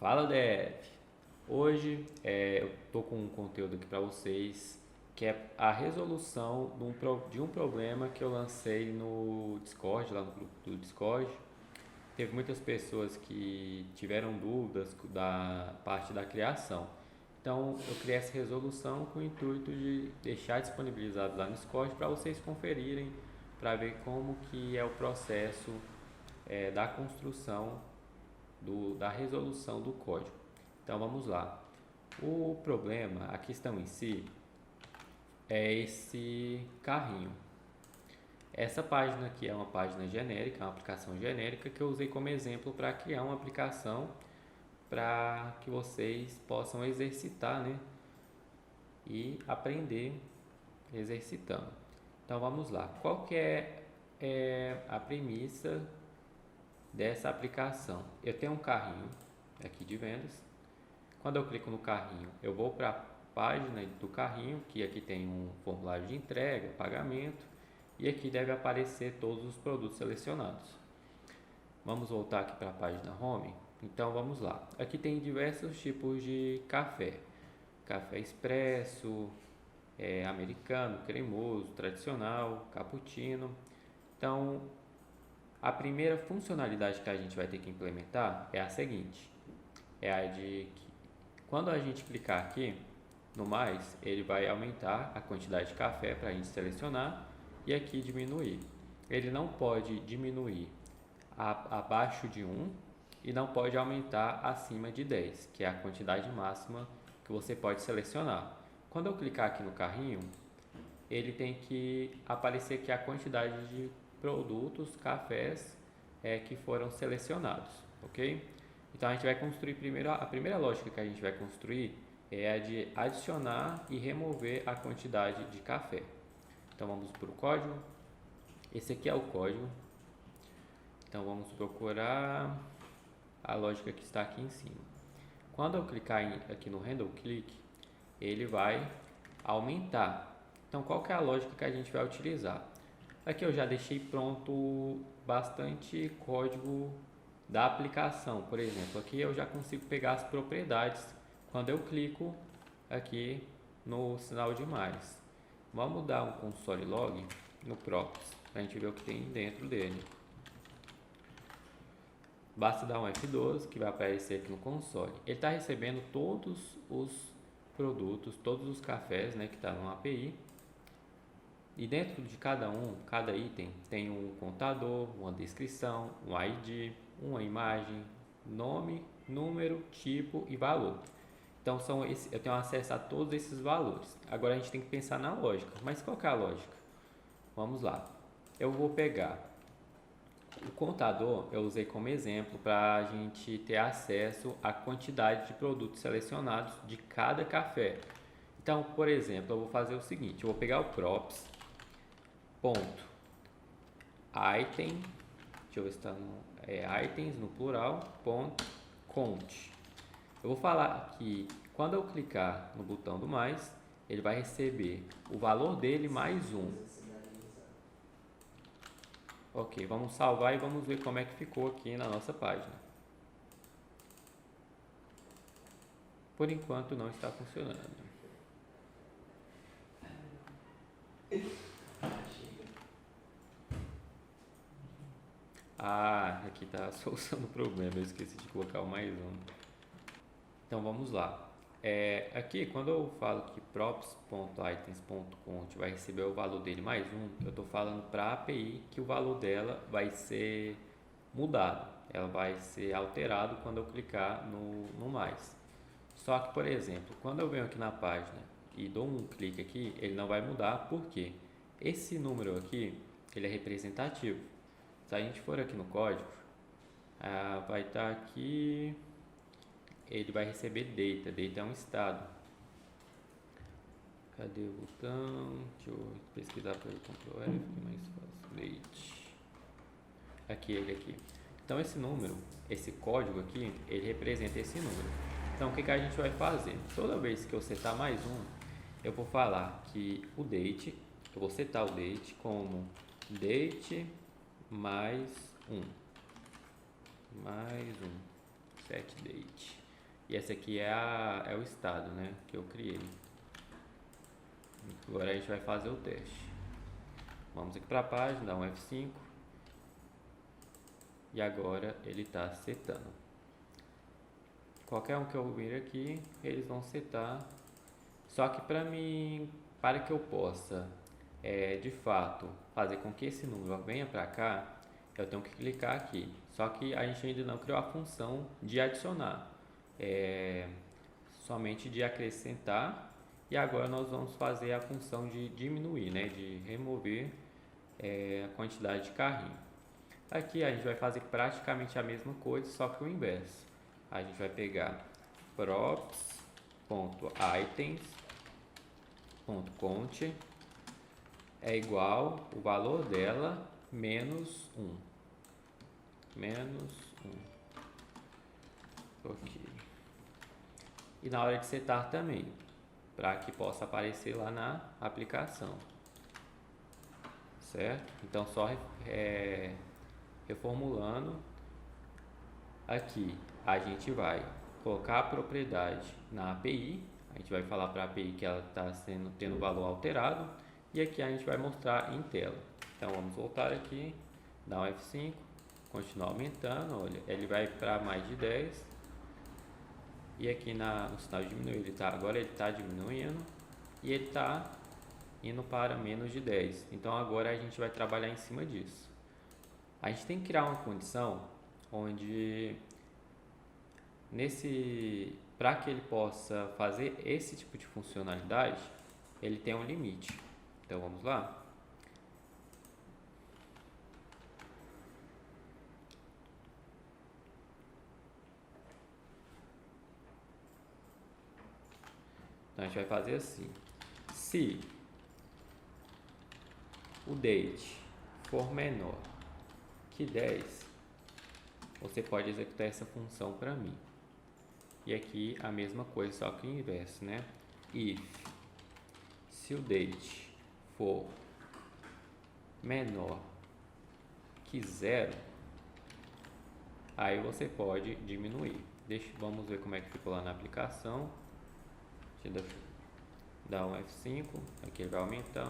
Fala, Dev! Hoje eu tô com um conteúdo aqui para vocês que é a resolução de um problema que eu lancei no Discord, lá no grupo do Discord. Teve muitas pessoas que tiveram dúvidas da parte da criação. Então eu criei essa resolução com o intuito de deixar disponibilizado lá no Discord para vocês conferirem, para ver como que é o processo da construção da resolução do código. Então vamos lá. O problema, a questão em si, é esse carrinho. Essa página aqui é uma página genérica, uma aplicação genérica que eu usei como exemplo para criar uma aplicação para que vocês possam exercitar, né? E aprender exercitando. Então vamos lá. Qual que é a premissa dessa aplicação? Eu tenho um carrinho aqui de vendas. Quando eu clico no carrinho, eu vou para a página do carrinho, que aqui tem um formulário de entrega, pagamento, e aqui deve aparecer todos os produtos selecionados. Vamos voltar aqui para a página Home. Então vamos lá. Aqui tem diversos tipos de café. Café expresso, americano, cremoso, tradicional, cappuccino. Então, a primeira funcionalidade que a gente vai ter que implementar é a seguinte. É a de que quando a gente clicar aqui no mais, ele vai aumentar a quantidade de café para a gente selecionar e aqui diminuir. Ele não pode diminuir abaixo de 1 e não pode aumentar acima de 10, que é a quantidade máxima que você pode selecionar. Quando eu clicar aqui no carrinho, ele tem que aparecer aqui a quantidade de produtos, cafés que foram selecionados, ok? Então a gente vai construir primeiro, a primeira lógica que a gente vai construir é a de adicionar e remover a quantidade de café. Então vamos para o código. Esse aqui é o código. Então vamos procurar a lógica que está aqui em cima. Quando eu clicar aqui no handle click, ele vai aumentar. Então qual que é a lógica que a gente vai utilizar? Aqui eu já deixei pronto bastante código da aplicação. Por exemplo, aqui eu já consigo pegar as propriedades quando eu clico aqui no sinal de mais. Vamos dar um console log no props para a gente ver o que tem dentro dele. Basta dar um F12 que vai aparecer aqui no console. Ele está recebendo todos os produtos, todos os cafés, né, que está no API. E dentro de cada item tem um contador, uma descrição, um ID, uma imagem, nome, número, tipo e valor. Então eu tenho acesso a todos esses valores. Agora a gente tem que pensar na lógica. Mas qual que é a lógica? Vamos lá. Eu vou pegar o contador, eu usei como exemplo para a gente ter acesso à quantidade de produtos selecionados de cada café. Então, por exemplo, eu vou fazer o seguinte, eu vou pegar o props, ponto, item, deixa eu ver se está items no plural, ponto, count. Eu vou falar que quando eu clicar no botão do mais, ele vai receber o valor dele mais um. Ok, vamos salvar e vamos ver como é que ficou aqui na nossa página. Por enquanto não está funcionando. Ah, aqui está a solução do problema, eu esqueci de colocar o mais um. Então vamos lá. Aqui, quando eu falo que props.items.count vai receber o valor dele mais um, eu estou falando para a API que o valor dela vai ser mudado, ela vai ser alterado quando eu clicar no mais. Só que, por exemplo, quando eu venho aqui na página e dou um clique aqui, ele não vai mudar, porque esse número aqui, ele é representativo. Se a gente for aqui no código, vai estar aqui, ele vai receber data é um estado. Cadê o botão? Deixa eu pesquisar pelo Ctrl F, que é mais fácil. Date. Aqui, ele aqui. Então esse número, esse código aqui, ele representa esse número. Então o que a gente vai fazer? Toda vez que eu setar mais um, eu vou falar que o date, eu vou setar o date como date mais um, set date. E esse aqui é o estado, né, que eu criei. Agora a gente vai fazer o teste. Vamos aqui para a página, dá um F5. E agora ele está setando. Qualquer um que eu vir aqui, eles vão setar. Só que para que eu possa, de fato, fazer com que esse número venha para cá, eu tenho que clicar aqui. Só que a gente ainda não criou a função de adicionar, somente de acrescentar. E agora nós vamos fazer a função de diminuir, né, de remover a quantidade de carrinho. Aqui a gente vai fazer praticamente a mesma coisa, só que o inverso. A gente vai pegar props.items.count é igual o valor dela menos 1. Ok. E na hora de setar também, para que possa aparecer lá na aplicação. Certo? Então só reformulando, aqui a gente vai colocar a propriedade na API, a gente vai falar para a API que ela está tendo valor alterado, e aqui a gente vai mostrar em tela. Então vamos voltar aqui, dar um F5, continuar aumentando, olha, ele vai para mais de 10, e aqui no sinal de diminuir, agora ele está diminuindo, e ele está indo para menos de 10. Então agora a gente vai trabalhar em cima disso. A gente tem que criar uma condição onde para que ele possa fazer esse tipo de funcionalidade, ele tem um limite. Então vamos lá. Então a gente vai fazer assim: se o date for menor que 10, você pode executar essa função para mim. E aqui a mesma coisa, só que o inverso, né? If, se o date for menor que 0, aí você pode diminuir. Vamos ver como é que ficou lá na aplicação. Deixa eu dar um F5, aqui ele vai aumentar.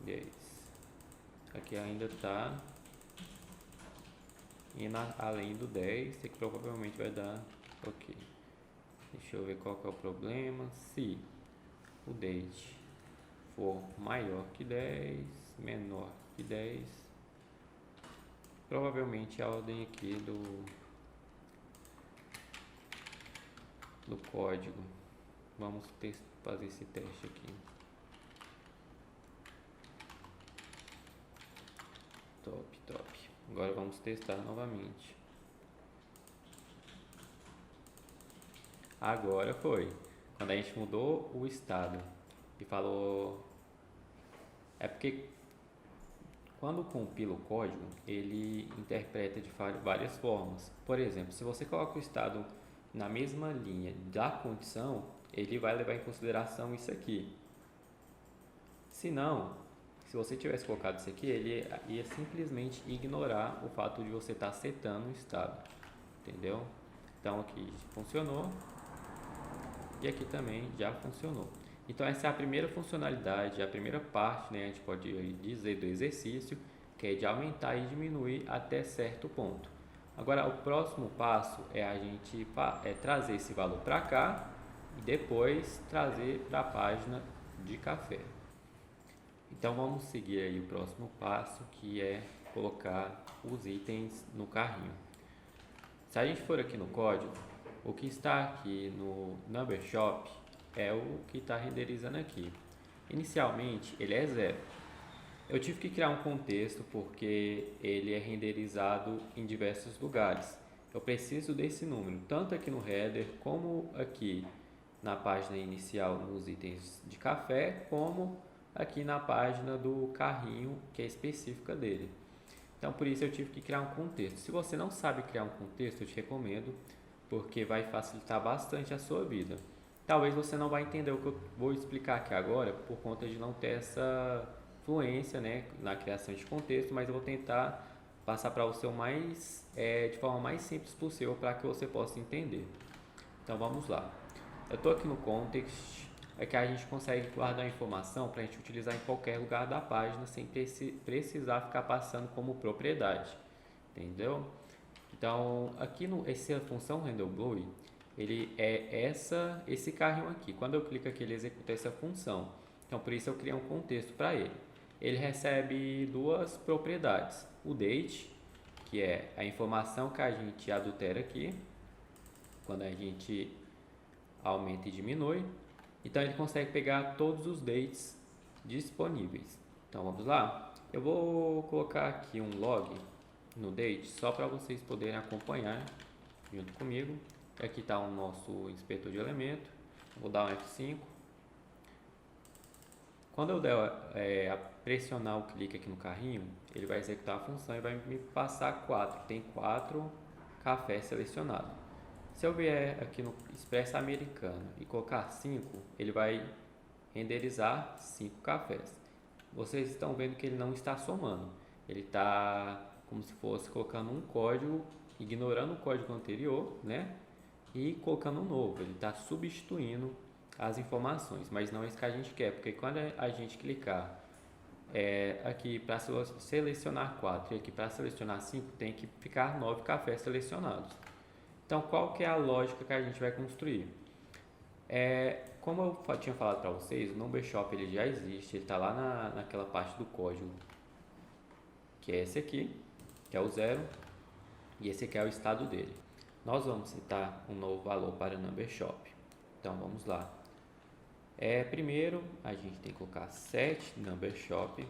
10. Aqui ainda está indo além do 10, que provavelmente vai dar ok. Deixa eu ver qual que é o problema. Se o date for maior que 10, menor que 10, provavelmente a ordem aqui do código. Vamos fazer esse teste aqui. Top. Agora vamos testar novamente. Agora foi. Quando a gente mudou o estado e falou... É porque quando compila o código, ele interpreta de várias formas. Por exemplo, se você coloca o estado na mesma linha da condição, ele vai levar em consideração isso aqui. Se não, se você tivesse colocado isso aqui, ele ia simplesmente ignorar o fato de você estar setando o estado. Entendeu? Então aqui funcionou e aqui também já funcionou. Então essa é a primeira funcionalidade, a primeira parte, né, a gente pode dizer do exercício, que é de aumentar e diminuir até certo ponto. Agora o próximo passo é a gente trazer esse valor para cá e depois trazer para a página de café. Então vamos seguir aí o próximo passo, que é colocar os itens no carrinho. Se a gente for aqui no código, o que está aqui no Number Shop é o que está renderizando aqui. Inicialmente ele é 0. Eu tive que criar um contexto porque ele é renderizado em diversos lugares. Eu preciso desse número, tanto aqui no header, como aqui na página inicial nos itens de café, como aqui na página do carrinho, que é específica dele. Então, por isso eu tive que criar um contexto. Se você não sabe criar um contexto, eu te recomendo, porque vai facilitar bastante a sua vida. Talvez você não vai entender o que eu vou explicar aqui agora, por conta de não ter essa fluência, né, na criação de contexto, mas eu vou tentar passar para você de forma mais simples possível para que você possa entender. Então vamos lá. Eu estou aqui no Context, é que a gente consegue guardar a informação para a gente utilizar em qualquer lugar da página sem precisar ficar passando como propriedade, entendeu? Então aqui essa função handleBlue, ele é esse carrinho aqui. Quando eu clico aqui, ele executa essa função. Então por isso eu criei um contexto para ele. Ele recebe duas propriedades: o date, que é a informação que a gente adultera aqui quando a gente aumenta e diminui. Então ele consegue pegar todos os dates disponíveis. Então vamos lá. Eu vou colocar aqui um log no date só para vocês poderem acompanhar junto comigo. Aqui está o nosso inspetor de elemento. Vou dar um F5. Quando eu der pressionar o clique aqui no carrinho, ele vai executar a função e vai me passar 4. Tem 4 cafés selecionados. Se eu vier aqui no Expresso Americano e colocar 5, ele vai renderizar 5 cafés. Vocês estão vendo que ele não está somando. Ele está como se fosse colocando um código, ignorando o código anterior, né? E colocando um novo. Ele está substituindo as informações, mas não é isso que a gente quer, porque quando a gente clicar aqui para selecionar 4 e aqui para selecionar 5, tem que ficar 9 cafés selecionados. Então, qual que é a lógica que a gente vai construir? Como eu tinha falado para vocês, o Number Shop ele já existe, ele está lá naquela parte do código, que é esse aqui, que é o 0, e esse aqui é o estado dele. Nós vamos citar um novo valor para o Number Shop. Então, vamos lá. Primeiro, a gente tem que colocar set Number Shop.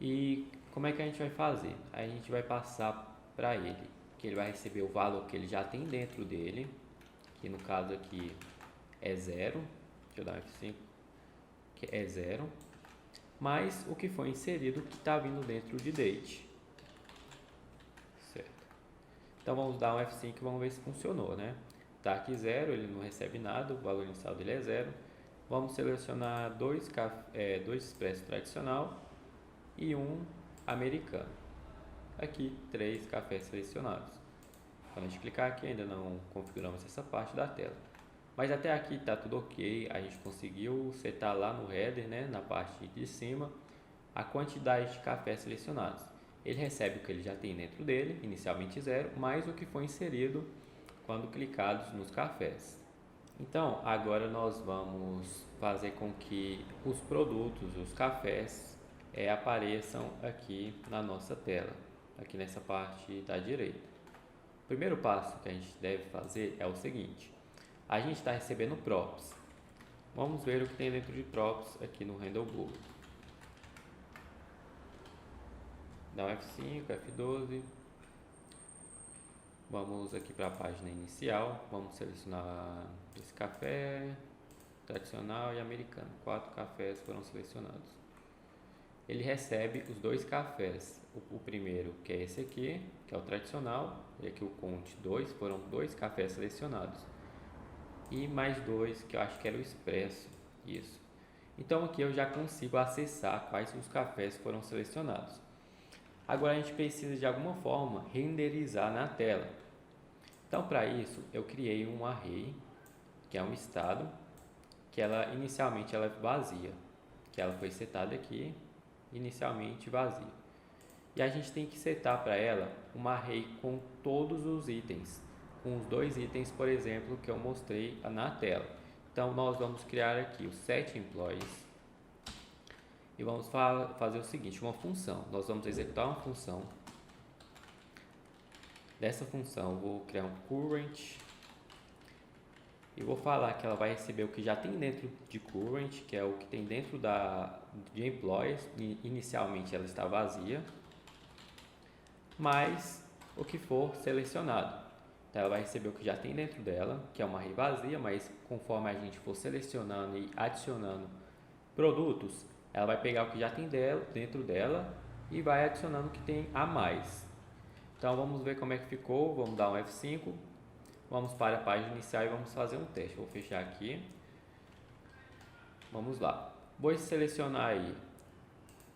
E como é que a gente vai fazer? A gente vai passar para ele que ele vai receber o valor que ele já tem dentro dele, que no caso aqui é 0. Deixa eu dar um F5, que é 0, mais o que foi inserido que está vindo dentro de date. Certo. Então vamos dar um F5 e vamos ver se funcionou, né? Tá aqui 0, ele não recebe nada, o valor inicial dele é 0. Vamos selecionar dois expresso tradicional e um americano. Aqui 3 cafés selecionados. Quando a gente clicar aqui, ainda não configuramos essa parte da tela. Mas até aqui está tudo ok, a gente conseguiu setar lá no header, né, na parte de cima, a quantidade de cafés selecionados. Ele recebe o que ele já tem dentro dele, inicialmente 0, mais o que foi inserido quando clicados nos cafés. Então, agora nós vamos fazer com que os produtos, os cafés, apareçam aqui na nossa tela, aqui nessa parte da direita. O primeiro passo que a gente deve fazer é o seguinte: a gente está recebendo props. Vamos ver o que tem dentro de props aqui no handleBlue. Dá um F5, F12. Vamos aqui para a página inicial, vamos selecionar esse café, tradicional e americano. 4 cafés foram selecionados. Ele recebe os 2 cafés, o primeiro que é esse aqui, que é o tradicional, e aqui o count 2, foram 2 cafés selecionados. E mais 2, que eu acho que era o expresso, isso. Então aqui eu já consigo acessar quais os cafés foram selecionados. Agora a gente precisa de alguma forma renderizar na tela. Então para isso eu criei um array, que é um estado, que inicialmente ela é vazia, que ela foi setada aqui, inicialmente vazia. E a gente tem que setar para ela um array com todos os itens, com os 2 itens, por exemplo, que eu mostrei na tela. Então nós vamos criar aqui o setEmployees e vamos fazer o seguinte, uma função. Nós vamos executar uma função. Dessa função eu vou criar um current e vou falar que ela vai receber o que já tem dentro de current, que é o que tem dentro de employees. Inicialmente ela está vazia, mais o que for selecionado. Então ela vai receber o que já tem dentro dela, que é uma array vazia, mas conforme a gente for selecionando e adicionando produtos, ela vai pegar o que já tem dentro dela e vai adicionando o que tem a mais. Então vamos ver como é que ficou, vamos dar um F5, vamos para a página inicial e vamos fazer um teste. Vou fechar aqui, vamos lá. Vou selecionar aí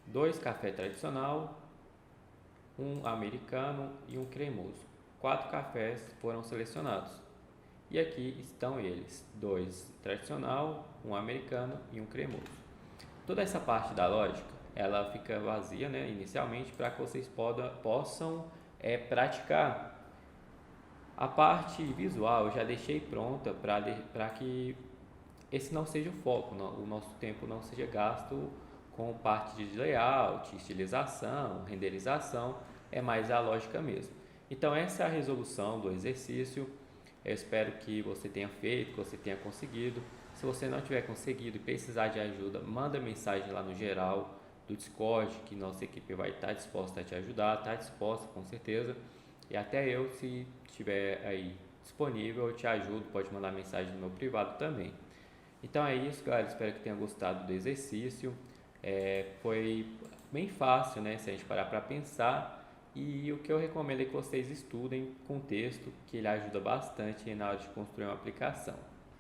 2 café tradicional, um americano e um cremoso. 4 cafés foram selecionados. E aqui estão eles: 2 tradicional, um americano e um cremoso. Toda essa parte da lógica, ela fica vazia, né, inicialmente, para que vocês possam praticar. A parte visual eu já deixei pronta para que esse não seja o foco, o nosso tempo não seja gasto com parte de layout, estilização, renderização, é mais a lógica mesmo. Então essa é a resolução do exercício. Eu espero que você tenha feito, que você tenha conseguido. Se você não tiver conseguido e precisar de ajuda, manda mensagem lá no geral do Discord, que nossa equipe vai estar disposta a te ajudar, está disposta com certeza. E até eu, se estiver aí disponível, eu te ajudo, pode mandar mensagem no meu privado também. Então é isso, galera, espero que tenha gostado do exercício. Foi bem fácil, né, se a gente parar para pensar. E o que eu recomendo é que vocês estudem com texto, que ele ajuda bastante na hora de construir uma aplicação.